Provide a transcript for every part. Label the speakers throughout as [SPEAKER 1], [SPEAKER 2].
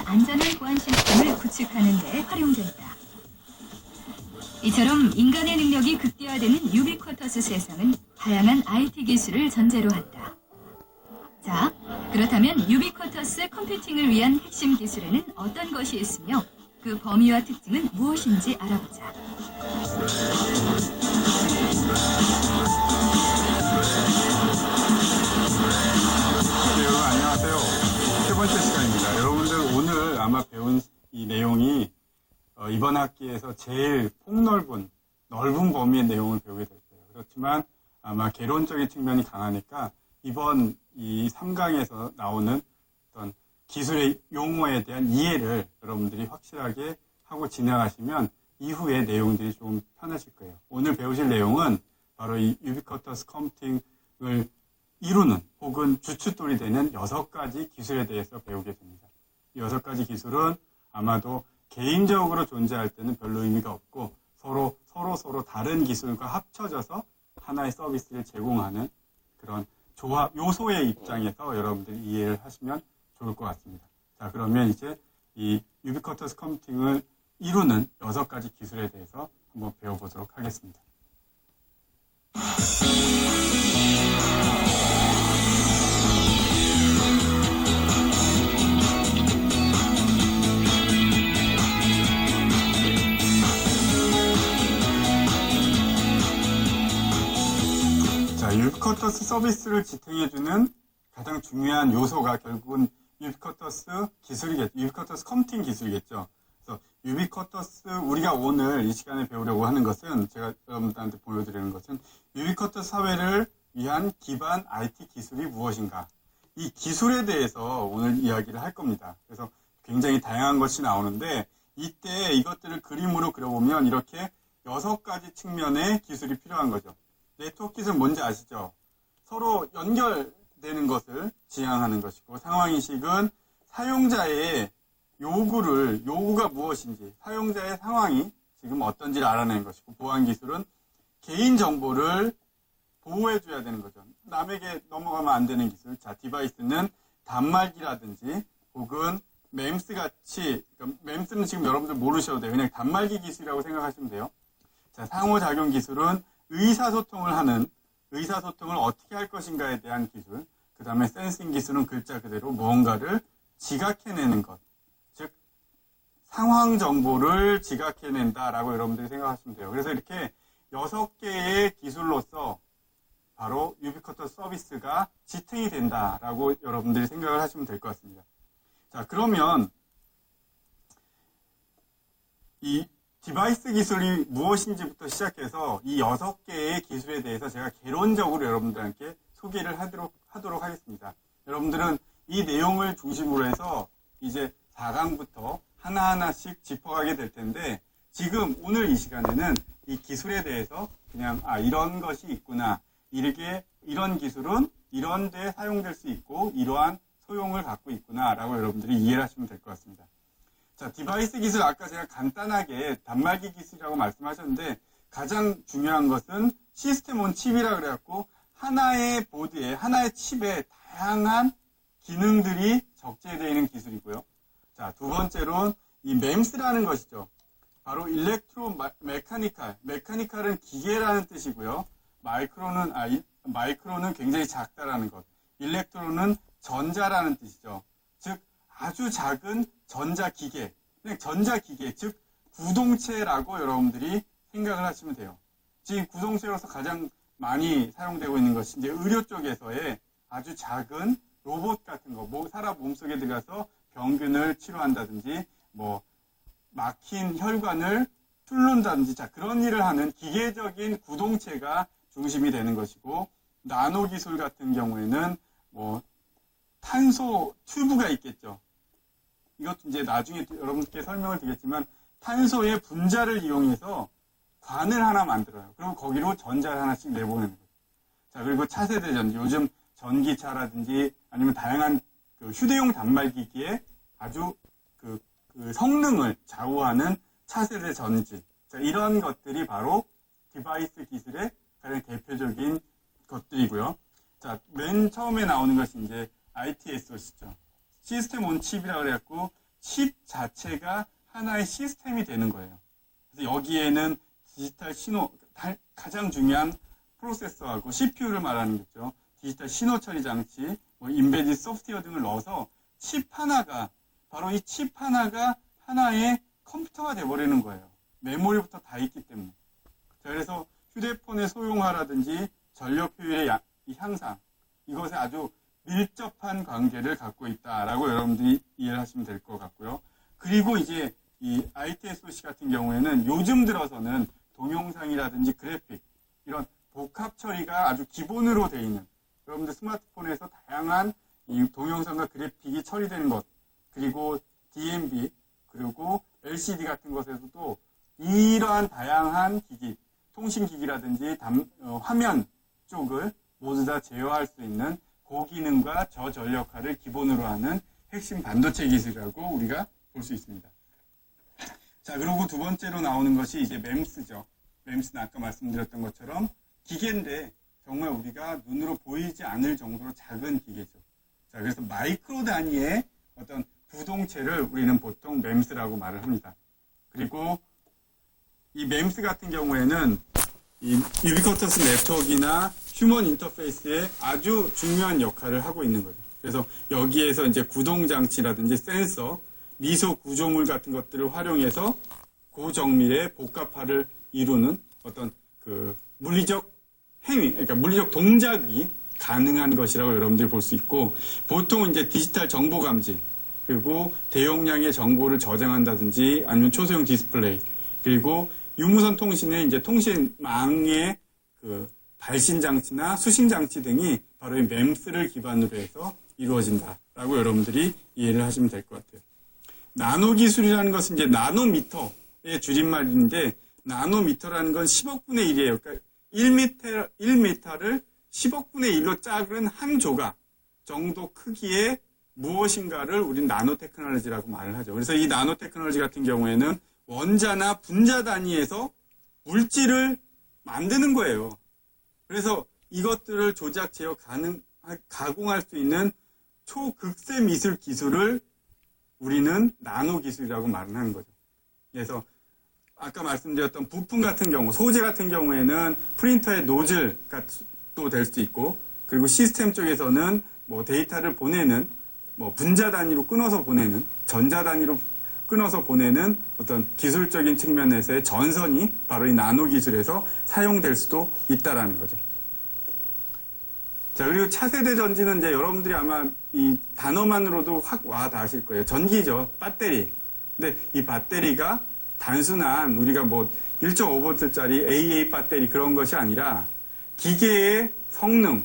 [SPEAKER 1] 안전한 보안 시스템을 구축하는 데 활용된다. 이처럼 인간의 능력이 극대화되는 유비쿼터스 세상은 다양한 IT 기술을 전제로 한다. 자, 그렇다면 유비쿼터스 컴퓨팅을 위한 핵심 기술에는 어떤 것이 있으며 그 범위와 특징은 무엇인지 알아보자.
[SPEAKER 2] 여러분 안녕하세요. 세 번째 시간입니다. 여러분들 오늘 아마 배운 이 내용이 이번 학기에서 제일 폭넓은 넓은 범위의 내용을 배우게 될 거예요. 그렇지만 아마 개론적인 측면이 강하니까 이번 이 3강에서 나오는 어떤 기술의 용어에 대한 이해를 여러분들이 확실하게 하고 진행하시면 이후의 내용들이 좀 편하실 거예요. 오늘 배우실 내용은 바로 이 유비쿼터스 컴퓨팅을 이루는 혹은 주춧돌이 되는 6가지 기술에 대해서 배우게 됩니다. 이 6가지 기술은 아마도 개인적으로 존재할 때는 별로 의미가 없고 서로 다른 기술과 합쳐져서 하나의 서비스를 제공하는 그런 조합, 요소의 입장에서 여러분들이 이해를 하시면 좋을 것 같습니다. 자, 그러면 이제 이 유비쿼터스 컴퓨팅을 이루는 6가지 기술에 대해서 한번 배워보도록 하겠습니다. 유비쿼터스 서비스를 지탱해주는 가장 중요한 요소가 결국은 유비쿼터스 기술이겠죠. 유비쿼터스 컴퓨팅 기술이겠죠. 그래서 유비쿼터스 우리가 오늘 이 시간에 배우려고 하는 것은 제가 여러분들한테 보여드리는 것은 유비쿼터스 사회를 위한 기반 IT 기술이 무엇인가. 이 기술에 대해서 오늘 이야기를 할 겁니다. 그래서 굉장히 다양한 것이 나오는데 이때 이것들을 그림으로 그려보면 이렇게 6가지 측면의 기술이 필요한 거죠. 네트워크 기술 뭔지 아시죠? 서로 연결되는 것을 지향하는 것이고 상황인식은 사용자의 요구가 무엇인지 사용자의 상황이 지금 어떤지를 알아내는 것이고 보안기술은 개인정보를 보호해줘야 되는 거죠. 남에게 넘어가면 안 되는 기술. 자, 디바이스는 단말기라든지 혹은 맴스같이 그러니까 맴스는 지금 여러분들 모르셔도 돼요. 그냥 단말기 기술이라고 생각하시면 돼요. 자, 상호작용 기술은 의사소통을 어떻게 할 것인가에 대한 기술, 그 다음에 센싱 기술은 글자 그대로 무언가를 지각해내는 것, 즉 상황 정보를 지각해낸다라고 여러분들이 생각하시면 돼요. 그래서 이렇게 6개의 기술로서 바로 유비쿼터스 서비스가 지탱이 된다라고 여러분들이 생각을 하시면 될 것 같습니다. 자, 그러면 이 디바이스 기술이 무엇인지부터 시작해서 이 6개의 기술에 대해서 제가 개론적으로 여러분들께 소개를 하도록 하겠습니다. 여러분들은 이 내용을 중심으로 해서 이제 4강부터 하나하나씩 짚어가게 될 텐데 지금 오늘 이 시간에는 이 기술에 대해서 그냥 이런 것이 있구나. 이런 기술은 이런 데 사용될 수 있고 이러한 소용을 갖고 있구나 라고 여러분들이 이해를 하시면 될 것 같습니다. 자, 디바이스 기술 아까 제가 간단하게 단말기 기술이라고 말씀하셨는데 가장 중요한 것은 시스템 온 칩이라 그래갖고 하나의 보드에 하나의 칩에 다양한 기능들이 적재되어 있는 기술이고요. 자, 두 번째로는 이 MEMS라는 것이죠. 바로 일렉트로 메카니칼은 기계라는 뜻이고요. 마이크로는 굉장히 작다라는 것. 일렉트로는 전자라는 뜻이죠. 즉 아주 작은 전자기계, 그냥 전자기계, 즉 구동체라고 여러분들이 생각을 하시면 돼요. 지금 구동체로서 가장 많이 사용되고 있는 것이 이제 의료 쪽에서의 아주 작은 로봇 같은 거, 사람 몸속에 들어가서 병균을 치료한다든지, 막힌 혈관을 뚫는다든지, 자, 그런 일을 하는 기계적인 구동체가 중심이 되는 것이고, 나노 기술 같은 경우에는 탄소 튜브가 있겠죠. 이것도 이제 나중에 여러분께 설명을 드리겠지만 탄소의 분자를 이용해서 관을 하나 만들어요. 그리고 거기로 전자를 하나씩 내보내는 거죠. 자, 그리고 차세대 전지. 요즘 전기차라든지 아니면 다양한 휴대용 단말기기에 아주 그 성능을 좌우하는 차세대 전지. 자, 이런 것들이 바로 디바이스 기술의 가장 대표적인 것들이고요. 자, 맨 처음에 나오는 것이 이제 ITSOC죠. 시스템 온 칩이라고 그래갖고 칩 자체가 하나의 시스템이 되는 거예요. 그래서 여기에는 디지털 신호, 가장 중요한 프로세서하고 CPU를 말하는 거죠. 디지털 신호 처리 장치, 인베디드 소프트웨어 등을 넣어서 칩 하나가, 바로 이 칩 하나가 하나의 컴퓨터가 돼버리는 거예요. 메모리부터 다 있기 때문에. 자, 그래서 휴대폰의 소형화라든지 전력 효율의 향상, 이것에 아주 밀접한 관계를 갖고 있다라고 여러분들이 이해를 하시면 될 것 같고요. 그리고 이제 이 ITSOC 같은 경우에는 요즘 들어서는 동영상이라든지 그래픽, 이런 복합 처리가 아주 기본으로 되어 있는, 여러분들 스마트폰에서 다양한 이 동영상과 그래픽이 처리되는 것, 그리고 DMB, 그리고 LCD 같은 것에서도 이러한 다양한 기기, 통신기기라든지 화면 쪽을 모두 다 제어할 수 있는 고기능과 저전력화를 기본으로 하는 핵심 반도체 기술이라고 우리가 볼 수 있습니다. 자, 그리고 두 번째로 나오는 것이 이제 MEMS죠. MEMS는 아까 말씀드렸던 것처럼 기계인데 정말 우리가 눈으로 보이지 않을 정도로 작은 기계죠. 자, 그래서 마이크로 단위의 어떤 부동체를 우리는 보통 MEMS라고 말을 합니다. 그리고 이 MEMS 같은 경우에는 이 유비쿼터스 네트워크나 휴먼 인터페이스에 아주 중요한 역할을 하고 있는 거죠. 그래서 여기에서 이제 구동장치라든지 센서, 미소 구조물 같은 것들을 활용해서 고정밀의 복합화를 이루는 어떤 그 물리적 행위, 그러니까 물리적 동작이 가능한 것이라고 여러분들이 볼 수 있고, 보통 이제 디지털 정보 감지, 그리고 대용량의 정보를 저장한다든지 아니면 초소형 디스플레이, 그리고 유무선 통신의 이제 통신망의 그 발신 장치나 수신 장치 등이 바로 이 MEMS를 기반으로 해서 이루어진다라고 여러분들이 이해를 하시면 될 것 같아요. 나노 기술이라는 것은 이제 나노미터의 줄임말인데, 나노미터라는 건 10억분의 1이에요. 그러니까 1m를 10억분의 1로 작은 한 조각 정도 크기의 무엇인가를 우리는 나노 테크놀로지라고 말을 하죠. 그래서 이 나노 테크놀로지 같은 경우에는 원자나 분자 단위에서 물질을 만드는 거예요. 그래서 이것들을 조작, 제어, 가공할 수 있는 초극세 미술 기술을 우리는 나노 기술이라고 말을 하는 거죠. 그래서 아까 말씀드렸던 부품 같은 경우, 소재 같은 경우에는 프린터의 노즐도 될 수 있고, 그리고 시스템 쪽에서는 뭐 데이터를 보내는, 뭐 분자 단위로 끊어서 보내는, 전자 단위로 끊어서 보내는 어떤 기술적인 측면에서의 전선이 바로 이 나노 기술에서 사용될 수도 있다라는 거죠. 자, 그리고 차세대 전지는 이제 여러분들이 아마 이 단어만으로도 확 와 닿으실 거예요. 전기죠. 배터리. 근데 이 배터리가 단순한 우리가 뭐 1.5V짜리 AA 배터리 그런 것이 아니라 기계의 성능,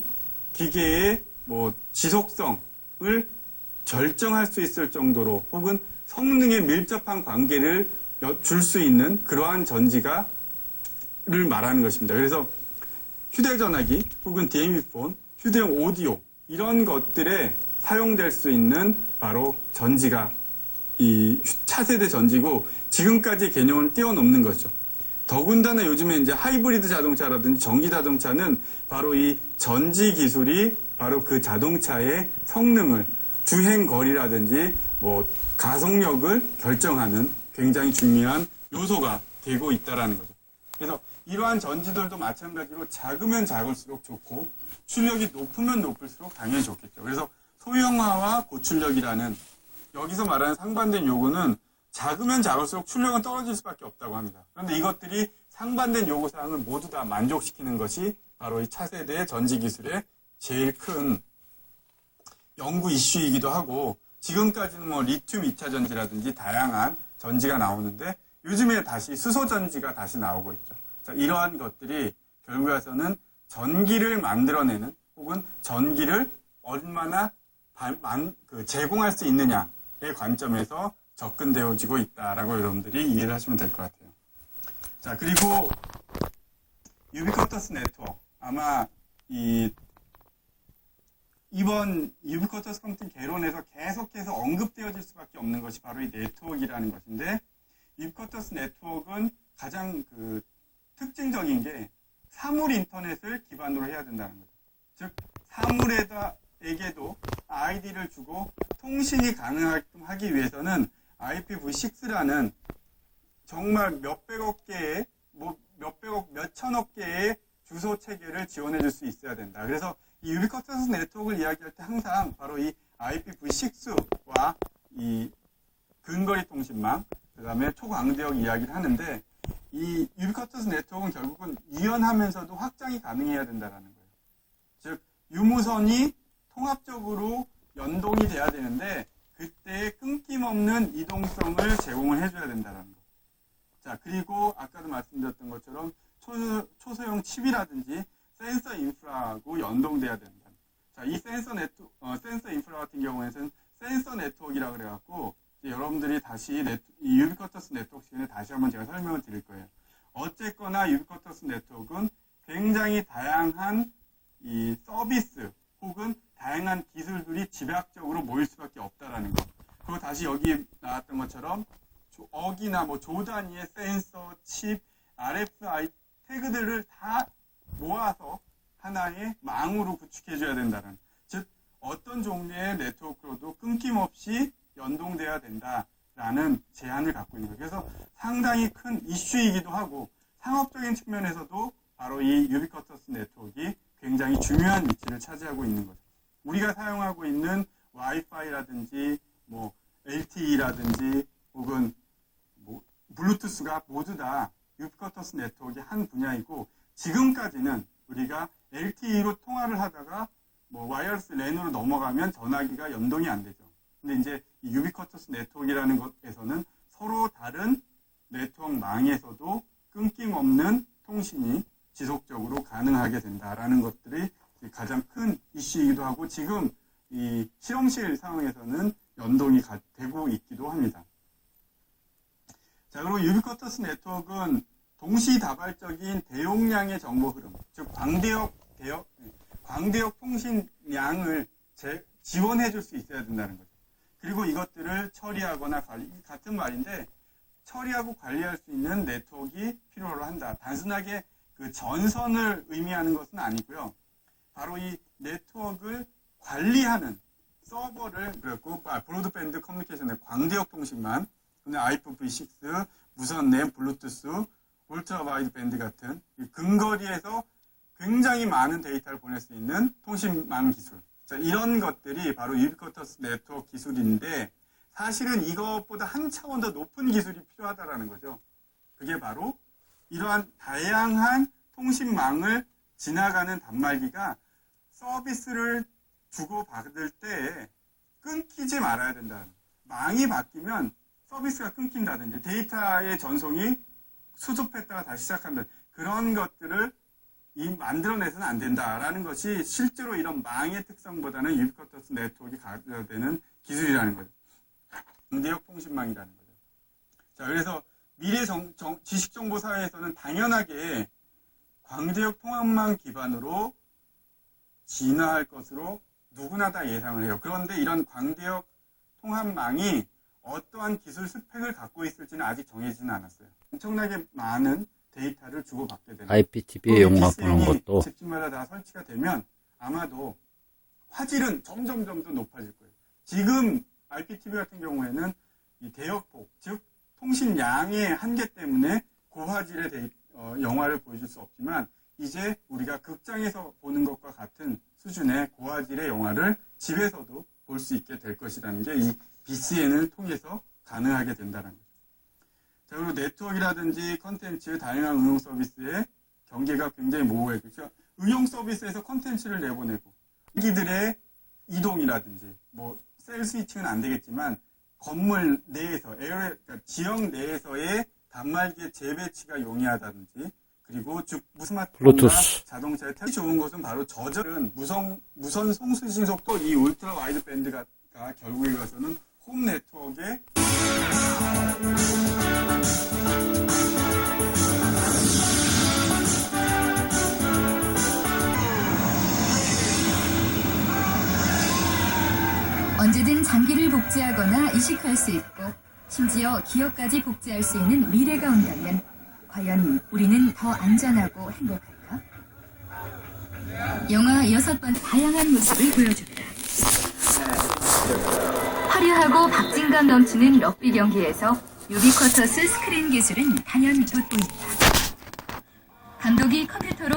[SPEAKER 2] 기계의 뭐 지속성을 결정할 수 있을 정도로, 혹은 성능에 밀접한 관계를 줄 수 있는 그러한 전지를 말하는 것입니다. 그래서 휴대전화기 혹은 DMB폰, 휴대용 오디오 이런 것들에 사용될 수 있는 바로 전지가 이 차세대 전지고, 지금까지 개념을 뛰어넘는 거죠. 더군다나 요즘에 이제 하이브리드 자동차라든지 전기 자동차는 바로 이 전지 기술이 바로 그 자동차의 성능을, 주행 거리라든지 뭐 가속력을 결정하는 굉장히 중요한 요소가 되고 있다라는 거죠. 그래서 이러한 전지들도 마찬가지로 작으면 작을수록 좋고, 출력이 높으면 높을수록 당연히 좋겠죠. 그래서 소형화와 고출력이라는 여기서 말하는 상반된 요구는 작으면 작을수록 출력은 떨어질 수밖에 없다고 합니다. 그런데 이것들이 상반된 요구사항을 모두 다 만족시키는 것이 바로 이 차세대 전지 기술의 제일 큰 연구 이슈이기도 하고, 지금까지는 뭐 리튬 2차 전지라든지 다양한 전지가 나오는데 요즘에 다시 수소 전지가 다시 나오고 있죠. 자, 이러한 것들이 결국에서는 전기를 만들어내는, 혹은 전기를 얼마나 제공할 수 있느냐의 관점에서 접근되어지고 있다라고 여러분들이 이해를 하시면 될 것 같아요. 자, 그리고 유비쿼터스 네트워크, 아마 이번 유비쿼터스 컴퓨팅 개론에서 계속해서 언급되어질 수밖에 없는 것이 바로 이 네트워크이라는 것인데, 유비쿼터스 네트워크는 가장 그 특징적인 게 사물 인터넷을 기반으로 해야 된다는 거죠. 즉, 사물에게도 아이디를 주고 통신이 가능하기 위해서는 IPv6라는 정말 몇백억 개의, 몇천억 개의 주소 체계를 지원해 줄 수 있어야 된다. 그래서 이 유비쿼터스 네트워크를 이야기할 때 항상 바로 이 IPv6와 이 근거리 통신망, 그 다음에 초광대역 이야기를 하는데, 이 유비쿼터스 네트워크는 결국은 유연하면서도 확장이 가능해야 된다는 거예요. 즉, 유무선이 통합적으로 연동이 돼야 되는데, 그때 끊김없는 이동성을 제공을 해줘야 된다는 거. 자, 그리고 아까도 말씀드렸던 것처럼 초소형 칩이라든지 센서 인프라하고 연동돼야 된다. 자, 이 센서 인프라 같은 경우에는 센서 네트워크라고 그래갖고, 여러분들이 다시 이 유비쿼터스 네트워크 시간에 다시 한번 제가 설명을 드릴 거예요. 어쨌거나 유비쿼터스 네트워크는 굉장히 다양한 이 서비스 혹은 다양한 기술들이 집약적으로 모일 수밖에 없다라는 거. 그리고 다시 여기 나왔던 것처럼 억이나 조 단위의 센서, 칩, RFID 태그들을 다 모아서 하나의 망으로 구축해줘야 된다는. 즉 어떤 종류의 네트워크로도 끊김없이 연동돼야 된다라는 제한을 갖고 있는 거예요. 그래서 상당히 큰 이슈이기도 하고 상업적인 측면에서도 바로 이 유비쿼터스 네트워크가 굉장히 중요한 위치를 차지하고 있는 거죠. 우리가 사용하고 있는 와이파이라든지 LTE라든지 혹은 블루투스가 모두 다 유비쿼터스 네트워크의 한 분야이고, 지금까지는 우리가 LTE로 통화를 하다가 와이어리스 랜으로 넘어가면 전화기가 연동이 안 되죠. 근데 이제 이 유비쿼터스 네트워크라는 것에서는 서로 다른 네트워크망에서도 끊김없는 통신이 지속적으로 가능하게 된다라는 것들이 가장 큰 이슈이기도 하고, 지금 이 실험실 상황에서는 연동이 되고 있기도 합니다. 자, 그리고 유비쿼터스 네트워크는 동시다발적인 대용량의 정보 흐름, 즉 광대역 통신량을 지원해 줄 수 있어야 된다는 거죠. 그리고 이것들을 처리하거나 같은 말인데, 처리하고 관리할 수 있는 네트워크가 필요로 한다. 단순하게 그 전선을 의미하는 것은 아니고요. 바로 이 네트워크를 관리하는 서버를, 그랬고 브로드밴드 커뮤니케이션의 광대역 통신만, IPv6, 무선램, 블루투스, 울트라 와이드 밴드 같은 근거리에서 굉장히 많은 데이터를 보낼 수 있는 통신망 기술. 자, 이런 것들이 바로 유비쿼터스 네트워크 기술인데, 사실은 이것보다 한 차원 더 높은 기술이 필요하다라는 거죠. 그게 바로 이러한 다양한 통신망을 지나가는 단말기가 서비스를 주고받을 때 끊기지 말아야 된다는 거예요. 망이 바뀌면 서비스가 끊긴다든지 데이터의 전송이 수습했다가 다시 시작한다. 그런 것들을 만들어내서는 안 된다라는 것이 실제로 이런 망의 특성보다는 유비쿼터스 네트워크가 가져야 되는 기술이라는 거죠. 광대역 통신망이라는 거죠. 자, 그래서 미래 지식정보 사회에서는 당연하게 광대역 통합망 기반으로 진화할 것으로 누구나 다 예상을 해요. 그런데 이런 광대역 통합망이 어떠한 기술 스펙을 갖고 있을지는 아직 정해지지는 않았어요. 엄청나게 많은 데이터를 주고받게 됩니다.
[SPEAKER 3] IPTV에 용납 보는 것도
[SPEAKER 2] 집집마다 다 설치가 되면 아마도 화질은 점점 더 높아질 거예요. 지금 IPTV 같은 경우에는 이 대역폭, 즉 통신량의 한계 때문에 고화질의 영화를 보여줄 수 없지만, 이제 우리가 극장에서 보는 것과 같은 수준의 고화질의 영화를 집에서도 볼 수 있게 될 것이라는 게 이 BCN을 통해서 가능하게 된다는 거죠. 자, 그리고 네트워크라든지 컨텐츠, 다양한 응용 서비스의 경계가 굉장히 모호해요. 그렇죠? 응용 서비스에서 컨텐츠를 내보내고, 기기들의 이동이라든지, 셀 스위칭은 안 되겠지만, 건물 내에서, 그러니까 지역 내에서의 단말기의 재배치가 용이하다든지, 그리고 스마트폰과 자동차에 특히 좋은 것은 바로 저절은 무선 송수신 속도, 이 울트라 와이드 밴드가 결국에 가서는 홈 네트워크에
[SPEAKER 1] 언제든 장기를 복제하거나 이식할 수 있고, 심지어 기억까지 복제할 수 있는 미래가 온다면 과연 우리는 더 안전하고 행복할까? 영화 6번 다양한 모습을 보여줍니다. 화려하고 박진감 넘치는 럭비 경기에서 유비쿼터스 스크린 기술은 단연 돋보인다. 감독이 컴퓨터로